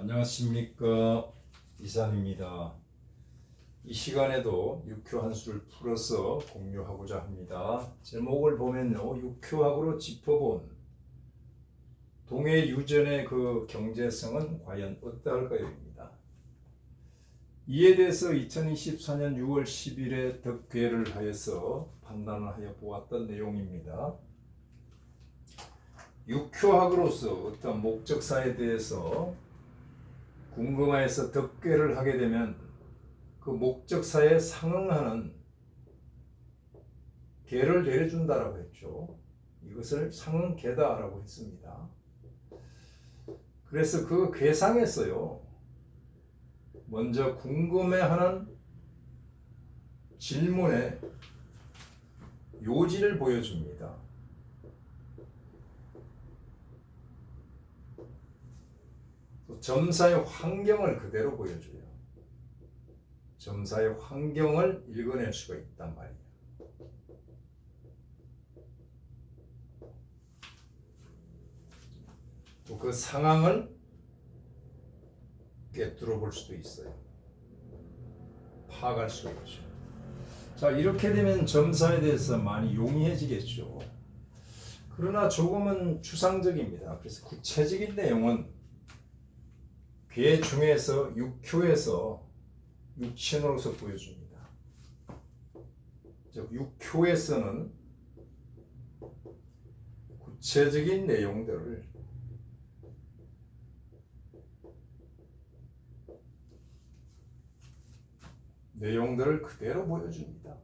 안녕하십니까, 이산입니다. 이 시간에도 육교한수를 풀어서 공유하고자 합니다. 제목을 보면요, 육교학으로 짚어본 동해유전의 그 경제성은 과연 어떠할까요? 입니다. 이에 대해서 2024년 6월 10일에 덕괴를 하여서 판단을 하여 보았던 내용입니다. 육효학으로서 어떤 목적사에 대해서 궁금해서 덕괴를 하게 되면 그 목적사에 상응하는 계를 내려준다라고 했죠. 이것을 상응계다라고 했습니다. 그래서 그 계상에서요, 먼저 궁금해하는 질문의 요지를 보여줍니다. 또 점사의 환경을 그대로 보여줘요. 점사의 환경을 읽어낼 수가 있단 말이에요. 또 그 상황을 꿰뚫어 볼 수도 있어요. 파악할 수가 있죠. 자, 이렇게 되면 점사에 대해서 많이 용이해지겠죠. 그러나 조금은 추상적입니다. 그래서 구체적인 내용은 괴 중에서 육효에서 육신으로서 보여줍니다. 즉 육효에서는 구체적인 내용들을 그대로 보여줍니다.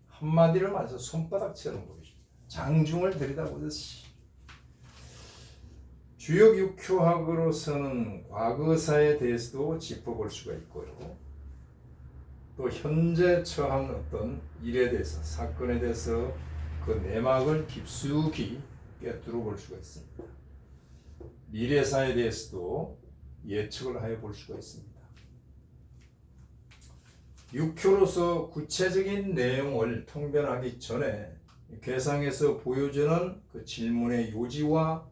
한마디로 말해서 손바닥처럼 보여줍니다. 장중을 들여다보듯이. 주역 육효학으로서는 과거사에 대해서도 짚어볼 수가 있고요. 또 현재 처한 어떤 일에 대해서, 사건에 대해서 그 내막을 깊숙이 꿰뚫어 볼 수가 있습니다. 미래사에 대해서도 예측을 하여 볼 수가 있습니다. 육효로서 구체적인 내용을 통변하기 전에 괴상에서 보여주는 그 질문의 요지와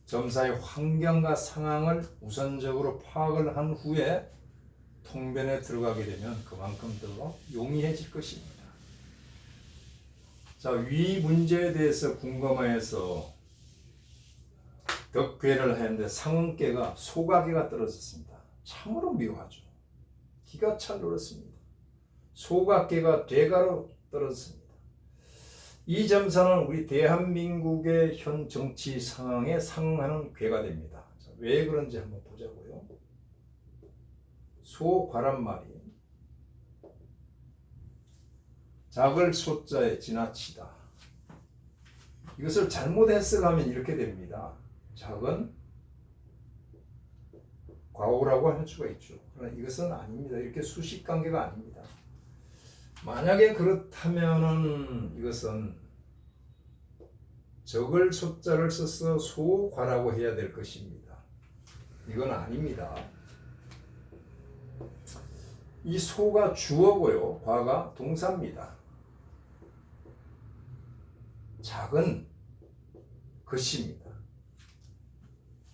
점사의 환경과 상황을 우선적으로 파악을 한 후에 통변에 들어가게 되면 그만큼 더 용이해질 것입니다. 자, 위 문제에 대해서 궁금해서 덕괴를 하는데 상응계가 소가계가 떨어졌습니다. 참으로 묘하죠. 기가 찰 늘었습니다. 소각계가 대가로 떨어졌습니다. 이 점사는 우리 대한민국의 현 정치 상황에 상응하는 괴가 됩니다. 자, 왜 그런지 한번 보자고요. 소과란 말이 작을 소자에 지나치다. 이것을 잘못 해석하면 이렇게 됩니다. 작은 과오라고 할 수가 있죠. 그러나 이것은 아닙니다. 이렇게 수식관계가 아닙니다. 만약에 그렇다면은 이것은 적을 소자를 써서 소과라고 해야 될 것입니다. 이건 아닙니다. 이 소가 주어고요, 과가 동사입니다. 작은 것입니다.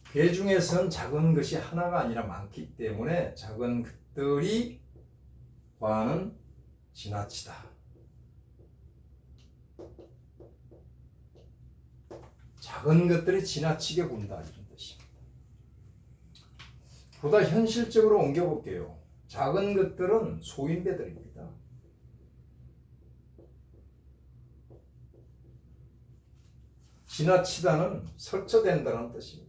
괴 중에선 작은 것이 하나가 아니라 많기 때문에 작은 것들이 과는 지나치다. 작은 것들이 지나치게 군다, 이런 뜻입니다. 보다 현실적으로 옮겨볼게요. 작은 것들은 소인배들입니다. 지나치다는 설쳐된다는 뜻입니다.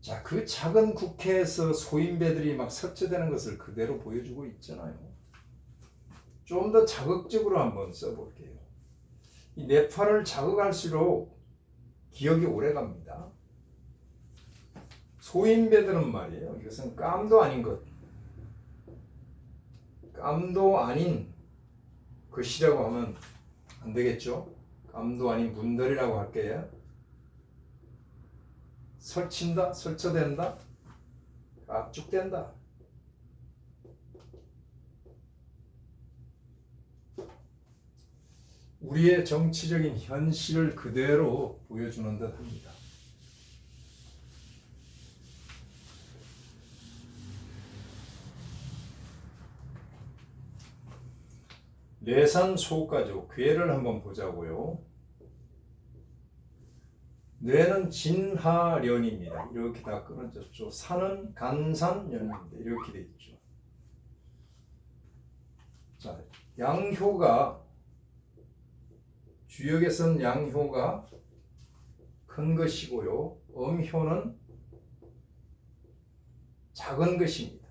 자, 그 작은 국회에서 소인배들이 막 설치되는 것을 그대로 보여주고 있잖아요. 좀 더 자극적으로 한번 써볼게요. 이 뇌파를 자극할수록 기억이 오래갑니다. 소인배들은 말이에요, 이것은 깜도 아닌 것, 깜도 아닌 것이라고 하면 안 되겠죠. 깜도 아닌 분들이라고 할게요. 설친다, 설쳐된다, 압축된다. 우리의 정치적인 현실을 그대로 보여주는 듯 합니다. 내산 소가죠. 괴를 한번 보자고요. 뇌는 진하련입니다. 이렇게 다 끊어졌죠. 산은 간산연입니다. 이렇게 돼 있죠. 자, 양효가 주역에서는 양효가 큰 것이고요. 음효는 작은 것입니다.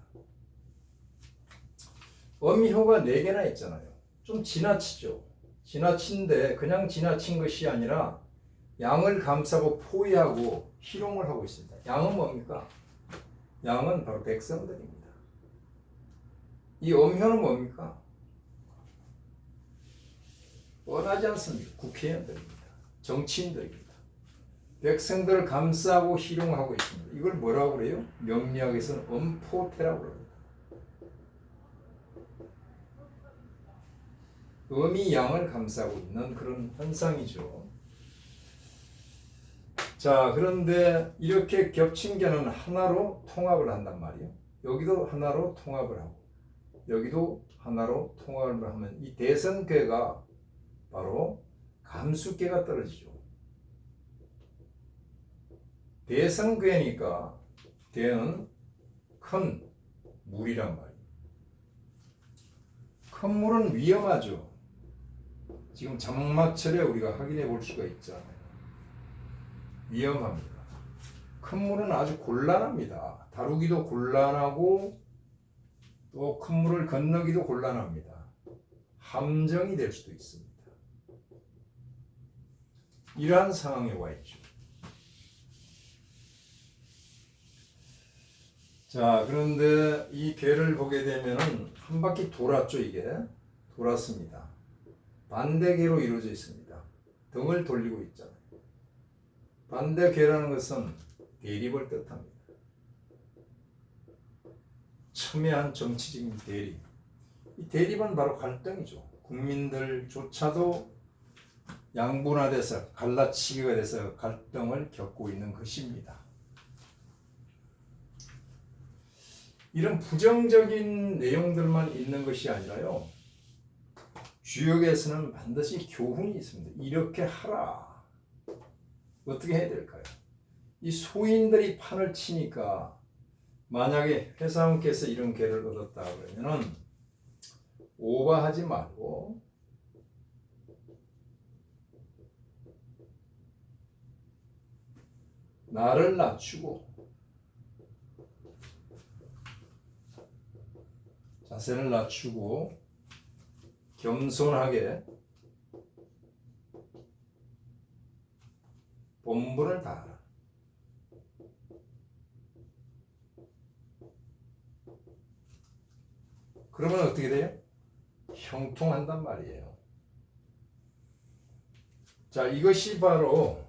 음효가 4개나 있잖아요. 좀 지나치죠. 지나친데 그냥 지나친 것이 아니라 양을 감싸고 포위하고 희롱을 하고 있습니다. 양은 뭡니까? 양은 바로 백성들입니다. 이 음효는 뭡니까? 뻔하지 않습니까? 국회의원들입니다. 정치인들입니다. 백성들을 감싸고 희롱하고 있습니다. 이걸 뭐라고 그래요? 명리학에서는 음포태라고 그럽니다. 음이 양을 감싸고 있는 그런 현상이죠. 자, 그런데 이렇게 겹친 개는 하나로 통합을 한단 말이에요. 여기도 하나로 통합을 하고 여기도 하나로 통합을 하면 이 대선괴가 바로 감수괴가 떨어지죠. 대선괴니까 괴는 큰 물이란 말이에요. 큰 물은 위험하죠. 지금 장마철에 우리가 확인해 볼 수가 있잖아요. 위험합니다. 큰 물은 아주 곤란합니다. 다루기도 곤란하고 또 큰 물을 건너기도 곤란합니다. 함정이 될 수도 있습니다. 이러한 상황에 와 있죠. 자, 그런데 이 괴를 보게 되면은 한 바퀴 돌았죠. 이게 돌았습니다. 반대괴로 이루어져 있습니다. 등을 돌리고 있잖아요. 반대괴라는 것은 대립을 뜻합니다. 첨예한 정치적인 대립. 이 대립은 바로 갈등이죠. 국민들조차도 양분화돼서 갈라치기가 돼서 갈등을 겪고 있는 것입니다. 이런 부정적인 내용들만 있는 것이 아니라요. 주역에서는 반드시 교훈이 있습니다. 이렇게 하라. 어떻게 해야 될까요? 이 소인들이 판을 치니까 만약에 회사원께서 이런 괴를 얻었다 그러면은 오버하지 말고 나를 낮추고 자세를 낮추고 겸손하게 본분을 다하라. 그러면 어떻게 돼요? 형통한단 말이에요. 자, 이것이 바로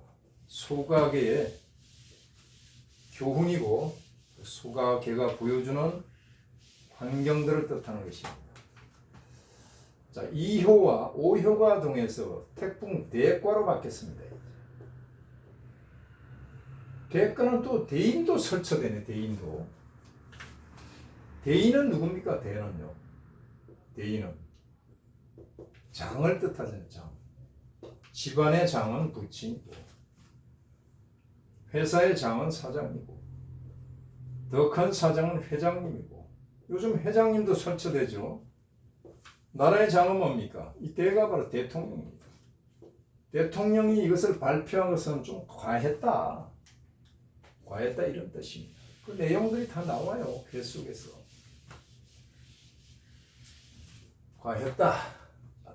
소가계의 교훈이고 소가계가 보여주는 환경들을 뜻하는 것입니다. 자, 2효와 5효가 동해서 태풍 대과로 바뀌었습니다. 대과는 또 대인도 설쳐되네. 대인도. 대인은 누굽니까? 대는요. 대인은 장을 뜻하잖아요. 장. 집안의 장은 부친이고 회사의 장은 사장이고 더 큰 사장은 회장님이고 요즘 회장님도 설쳐되죠. 나라의 장은 뭡니까? 이 대가 바로 대통령입니다. 대통령이 이것을 발표한 것은 좀 과했다. 과했다 이런 뜻입니다. 그 내용들이 다 나와요. 회 속에서. 과했다.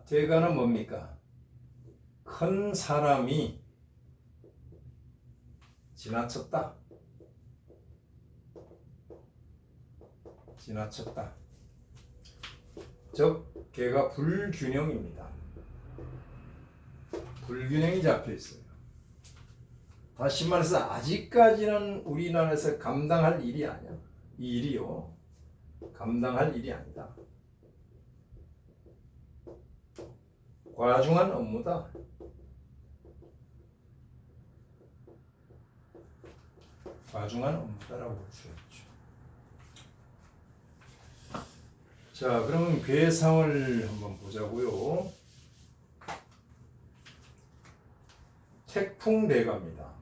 대가는 뭡니까? 큰 사람이 지나쳤다. 지나쳤다. 즉, 걔가 불균형입니다. 불균형이 잡혀 있어요. 다시 말해서 아직까지는 우리나라에서 감당할 일이 아니야. 이 일이요. 감당할 일이 아니다. 과중한 업무다. 과중한 업무다라고 볼 수 있죠. 자, 그러면 괴상을 한번 보자고요. 택풍대가입니다.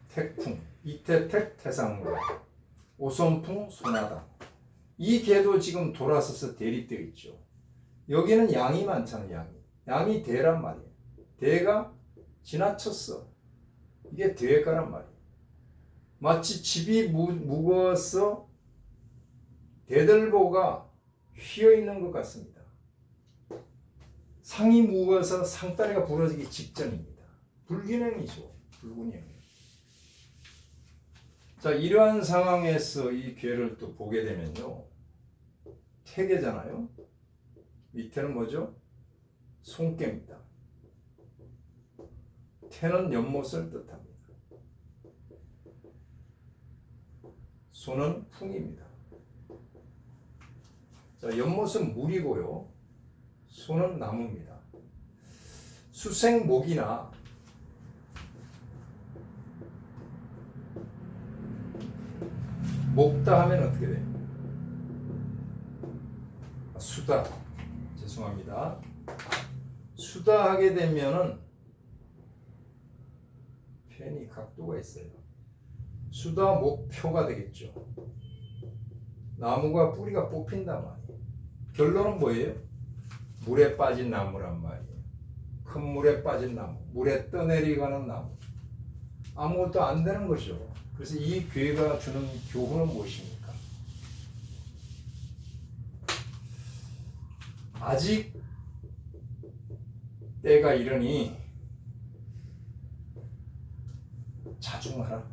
택풍, 이태택 태상로, 오손풍 소나당. 이 개도 지금 돌아서서 대립되어 있죠. 여기는 양이 많잖아요. 양이 대란 말이에요. 대가 지나쳤어. 이게 대가란 말이에요. 마치 집이 무거워서 대들보가 휘어있는 것 같습니다. 상이 무거워서 상다리가 부러지기 직전입니다. 불균형이죠. 불균형. 자, 이러한 상황에서 이 괴를 또 보게 되면요. 태계잖아요. 밑에는 뭐죠? 손깨입니다. 태는 연못을 뜻합니다. 손은 풍입니다. 자, 연못은 물이고요. 손은 나무입니다. 수생목이나 목다 하면 어떻게 돼요? 수다. 죄송합니다. 수다 하게 되면은 펜이 각도가 있어요. 수다 목표가 되겠죠. 나무가 뿌리가 뽑힌단 말이에요. 결론은 뭐예요? 물에 빠진 나무란 말이에요. 큰 물에 빠진 나무, 물에 떠내려가는 나무. 아무것도 안 되는 것이죠. 그래서 이 괴가 주는 교훈은 무엇입니까? 아직 때가 이르니 자중하라.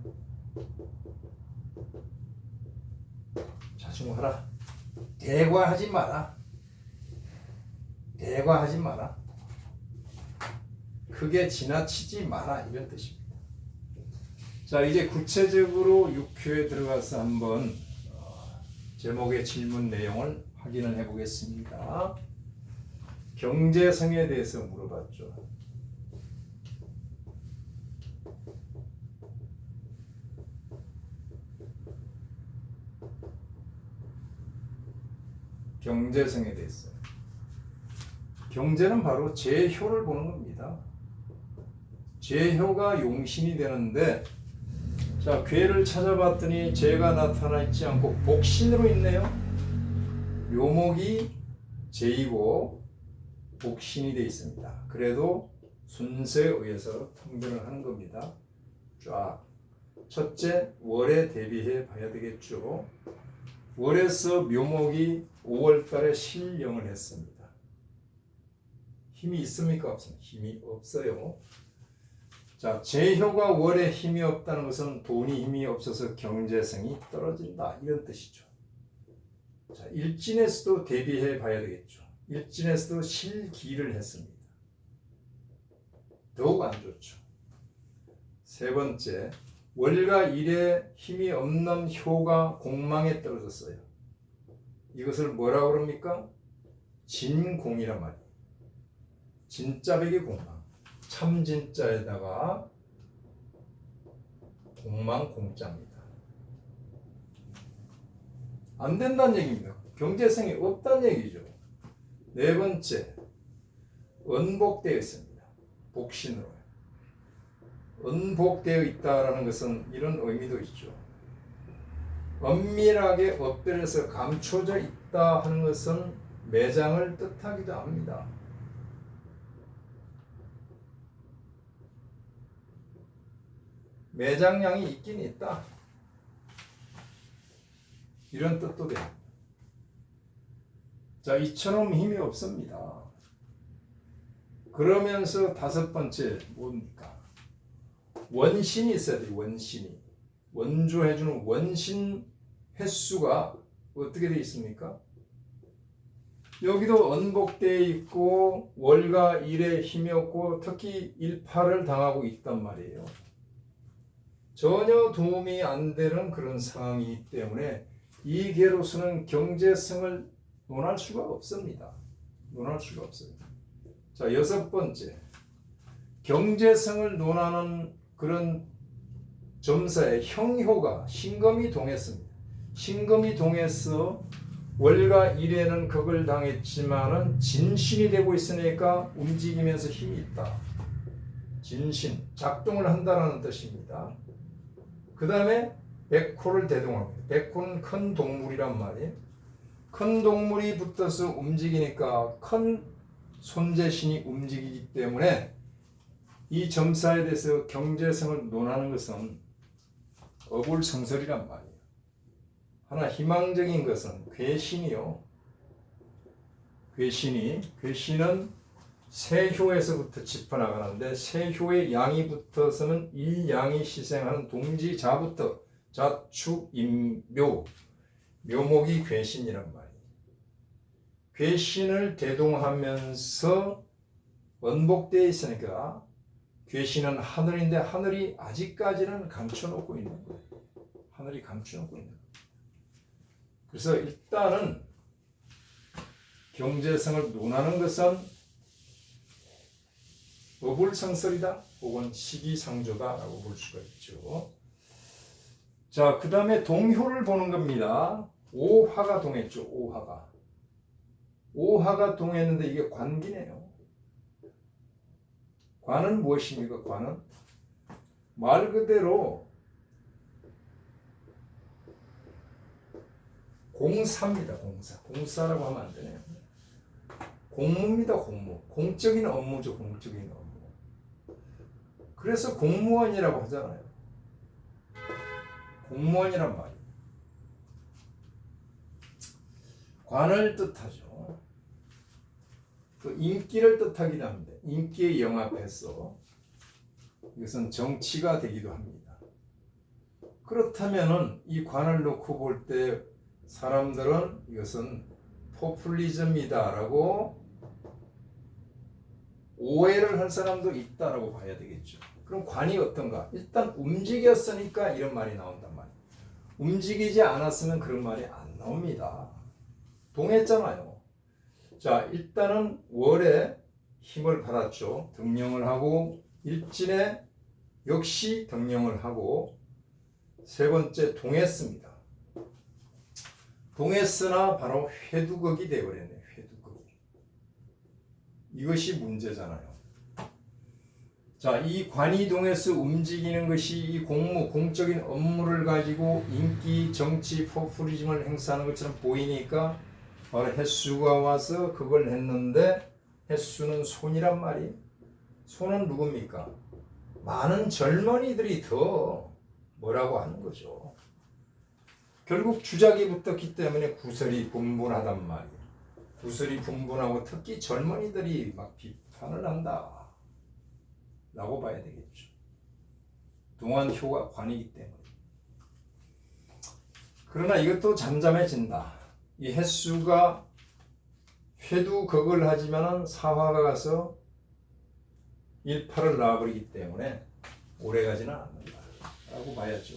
자중하라. 대과하지 마라. 대과하지 마라. 크게 지나치지 마라. 이런 뜻입니다. 자, 이제 구체적으로 6회에 들어가서 한번 제목의 질문 내용을 확인을 해보겠습니다. 경제성에 대해서 물어봤죠. 경제성에 대해서. 경제는 바로 제효를 보는 겁니다. 제효가 용신이 되는데, 자, 괴를 찾아봤더니 제가 나타나 있지 않고 복신으로 있네요. 묘목이 제이고 복신이 되어 있습니다. 그래도 순서에 의해서 통변을 하는 겁니다. 쫙. 첫째, 월에 대비해 봐야 되겠죠. 월에서 묘목이 5월달에 실령을 했습니다. 힘이 있습니까? 없습니까? 힘이 없어요. 자, 제효가 월에 힘이 없다는 것은 돈이 힘이 없어서 경제성이 떨어진다. 이런 뜻이죠. 자, 일진에서도 대비해 봐야 되겠죠. 일진에서도 실기를 했습니다. 더욱 안 좋죠. 세 번째, 월과 일에 힘이 없는 효가 공망에 떨어졌어요. 이것을 뭐라고 그럽니까? 진공이란 말이에요. 진짜배기 공망. 참진자에다가 공망 공짜입니다. 안 된다는 얘기입니다. 경제성이 없다는 얘기죠. 네 번째, 은복되어 있습니다. 복신으로. 은복되어 있다라는 것은 이런 의미도 있죠. 엄밀하게 엎드려서 감춰져 있다 하는 것은 매장을 뜻하기도 합니다. 매장량이 있긴 있다. 이런 뜻도 돼요. 자, 이처럼 힘이 없습니다. 그러면서 다섯 번째 뭡니까? 원신이 있어야 돼요. 원신이. 원조해주는 원신 횟수가 어떻게 되어 있습니까? 여기도 언복되어 있고 월과 일에 힘이 없고 특히 일파를 당하고 있단 말이에요. 전혀 도움이 안 되는 그런 상황이기 때문에 이 개로서는 경제성을 논할 수가 없습니다. 논할 수가 없어요. 자, 여섯 번째. 경제성을 논하는 그런 점사의 형효가 신금이 동했습니다. 신금이 동해서 월과 일에는 극을 당했지만은 진신이 되고 있으니까 움직이면서 힘이 있다. 진신, 작동을 한다는 뜻입니다. 그 다음에 백호를 대동합니다. 백호는 큰 동물이란 말이에요. 큰 동물이 붙어서 움직이니까 큰 손재신이 움직이기 때문에 이 점사에 대해서 경제성을 논하는 것은 어불성설이란 말이에요. 하나 희망적인 것은 괴신이요. 괴신은 세효에서부터 짚어나가는데 세효의 양이 붙어서는 이 양이 시생하는 동지자부터 자축인묘 묘목이 괴신이란 말이에요. 괴신을 대동하면서 원복되어 있으니까 괴신은 하늘인데 하늘이 아직까지는 감춰놓고 있는 거예요. 하늘이 감춰놓고 있는 거예요. 그래서 일단은 경제성을 논하는 것은 어불성설이다 혹은 시기상조다라고 볼 수가 있죠. 자, 그 다음에 동효를 보는 겁니다. 오화가 동했죠. 오화가 동했는데 이게 관기네요. 관은 무엇입니까? 관은 말 그대로 공사입니다. 공사라고 하면 안 되네요. 공무입니다. 공적인 업무죠. 공적인 업무. 그래서 공무원이라고 하잖아요. 공무원이란 말이에요. 관을 뜻하죠. 그 인기를 뜻하기도 합니다. 인기에 영합해서 이것은 정치가 되기도 합니다. 그렇다면은 이 관을 놓고 볼 때 사람들은 이것은 포퓰리즘이다라고 오해를 할 사람도 있다라고 봐야 되겠죠. 그럼 관이 어떤가? 일단 움직였으니까 이런 말이 나온단 말이에요. 움직이지 않았으면 그런 말이 안 나옵니다. 동했잖아요. 자, 일단은 월에 힘을 받았죠. 등령을 하고 일진에 역시 등령을 하고 세 번째 동했습니다. 동했으나 바로 회두극이 되어버렸네요. 회두극. 이것이 문제잖아요. 자, 이 관이 동해서 움직이는 것이 이 공적인 업무를 가지고 인기, 정치, 포퓰리즘을 행사하는 것처럼 보이니까 바로 햇수가 와서 그걸 했는데 햇수는 손이란 말이. 손은 누굽니까? 많은 젊은이들이 더 뭐라고 하는 거죠. 결국 주작이 붙었기 때문에 구설이 분분하단 말이에요. 구설이 분분하고 특히 젊은이들이 막 비판을 한다 라고 봐야 되겠죠. 동안효가 관이기 때문에. 그러나 이것도 잠잠해진다. 이 햇수가 회두극을 하지만은 사화가 가서 일파를 낳아버리기 때문에 오래가지는 않는다 라고 봐야죠.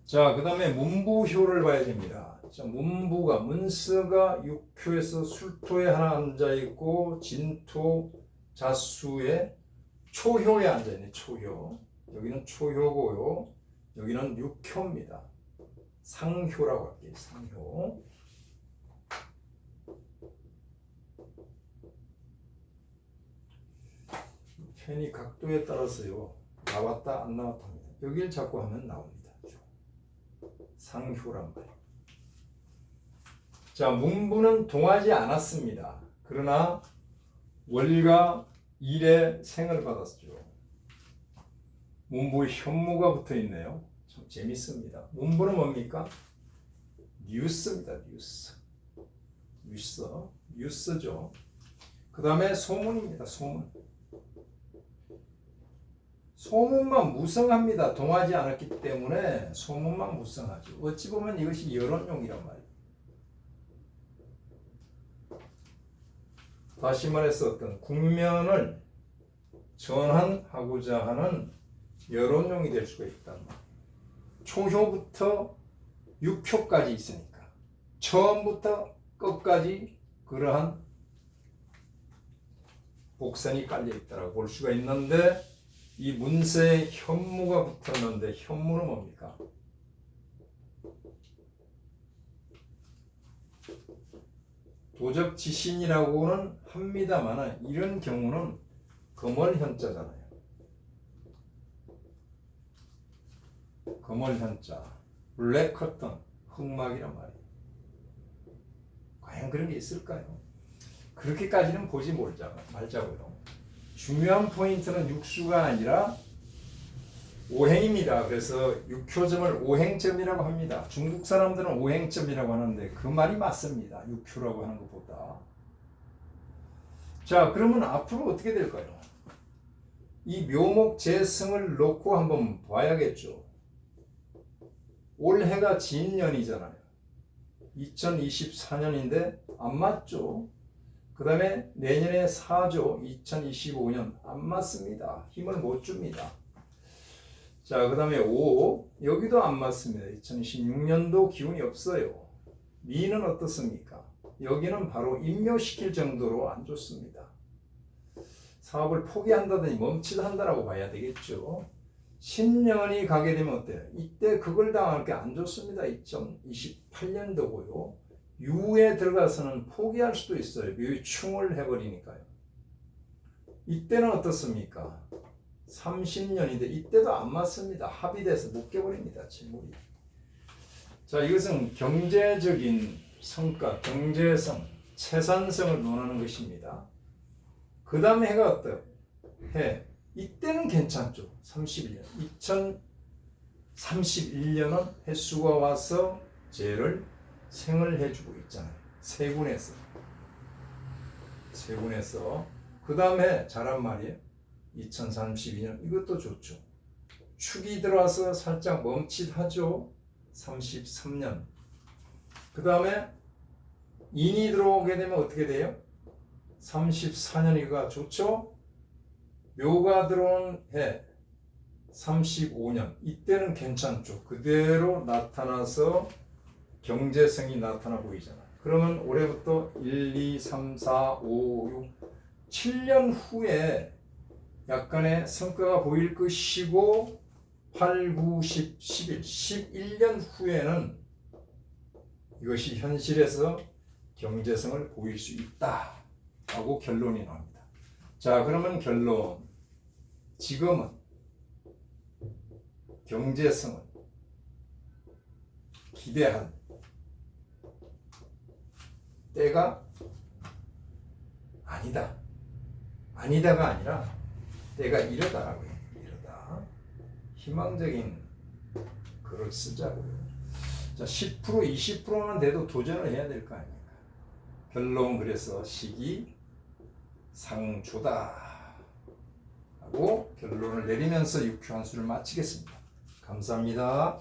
자, 그 다음에 문부효를 봐야 됩니다. 자, 문부가 문서가 육효에서 술토에 하나 앉아있고 진토 자수에 초효에 앉아있네. 초효. 여기는 초효고요. 여기는 육효입니다. 상효라고 할게요. 상효. 펜이 각도에 따라서요. 나왔다 안 나왔다 합니다. 여기를 자꾸 하면 나옵니다. 상효란 말이에요. 자, 문부는 동하지 않았습니다. 그러나 월과 일에 생을 받았죠. 문부에 현무가 붙어 있네요. 참 재밌습니다. 문부는 뭡니까? 뉴스입니다. 뉴스죠. 그 다음에 소문입니다. 소문만 무성합니다. 동하지 않았기 때문에 소문만 무성하죠. 어찌 보면 이것이 여론용이란 말이에요. 다시 말해서 어떤 국면을 전환하고자 하는 여론용이 될 수가 있단 말이에요. 초효부터 육효까지 있으니까 처음부터 끝까지 그러한 복선이 깔려 있다고 볼 수가 있는데 이 문서에 현무가 붙었는데 현무는 뭡니까? 도적 지신이라고는 합니다만 이런 경우는 금월현자잖아요. 금월현자, 블랙커튼, 흑막이란 말이에요. 과연 그런 게 있을까요? 그렇게까지는 보지 말자고요. 중요한 포인트는 육수가 아니라 오행입니다. 그래서 육효점을 오행점이라고 합니다. 중국 사람들은 오행점이라고 하는데 그 말이 맞습니다. 육효라고 하는 것보다. 자, 그러면 앞으로 어떻게 될까요? 이 묘목 재성을 놓고 한번 봐야겠죠. 올해가 진년이잖아요. 2024년인데 안 맞죠. 그 다음에 내년에 사조 2025년 안 맞습니다. 힘을 못 줍니다. 자, 그 다음에 5 여기도 안 맞습니다. 2026년도 기운이 없어요. 미는 어떻습니까? 여기는 바로 임묘시킬 정도로 안 좋습니다. 사업을 포기한다든지 멈칫한다라고 봐야 되겠죠. 신년이 가게 되면 어때요? 이때 그걸 당할 게 안 좋습니다. 2028년도고요. 유에 들어가서는 포기할 수도 있어요. 묘충을 해버리니까요. 이때는 어떻습니까? 30년인데 이때도 안 맞습니다. 합의돼서 묶여버립니다. 질문이. 자, 이것은 경제적인 성과, 경제성, 채산성을 논하는 것입니다. 그 다음에 해가 어때요? 해. 이때는 괜찮죠. 31년. 2031년은 해수가 와서 쟤를 생을 해주고 있잖아요. 세군에서. 그 다음에 잘한 말이에요. 2032년 이것도 좋죠. 축이 들어와서 살짝 멈칫하죠. 33년. 그 다음에 인이 들어오게 되면 어떻게 돼요? 34년이가 좋죠. 묘가 들어온 해 35년 이때는 괜찮죠. 그대로 나타나서 경제성이 나타나 보이잖아. 그러면 올해부터 1, 2, 3, 4, 5, 6, 7년 후에 약간의 성과가 보일 것이고 8, 9, 10, 11, 11년 후에는 이것이 현실에서 경제성을 보일 수 있다라고 결론이 나옵니다. 자, 그러면 결론. 지금은 경제성은 기대한 때가 아니다. 아니다가 아니라 때가 이르다라고요. 이르다. 희망적인 글을 쓰자고요. 자, 10% 20%는 돼도 도전을 해야 될 거 아닙니까? 결론 그래서 시기 상조다 하고 결론을 내리면서 육효한수를 마치겠습니다. 감사합니다.